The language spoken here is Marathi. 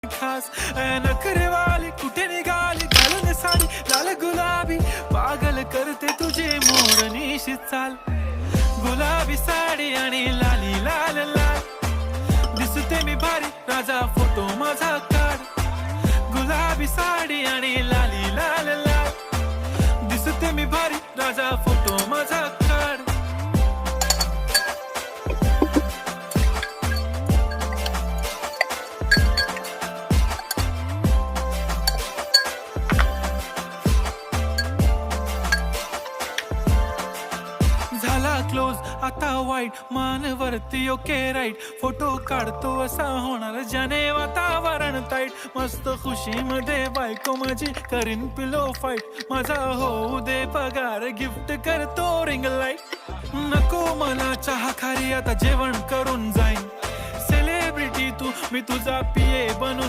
खास नखरेवाली कुठे निघाली घालून साडी लाल गुलाबी पागल करते तुझे मोरनीशी चाल गुलाबी साडी आणि लाली लाल लाल दिसते मी भारी राजा फोटो माझा काढ गुलाबी साडी आणि लाली लाल लाल दिसते मी भारी राजा फोटो माझा काढ झाला क्लोज आता वाईट मानवरती ओके राईट फोटो काढतो असा होणार ज्याने वातावरण ताईट मस्त खुशी मध्ये बायको माझी करीन पिलो फाईट माझा होऊ दे पगार गिफ्ट करतो रिंग लाईट नको मला चहा खारी आता जेवण करून जाईन सेलिब्रिटी तू मी तुझा पिये बनून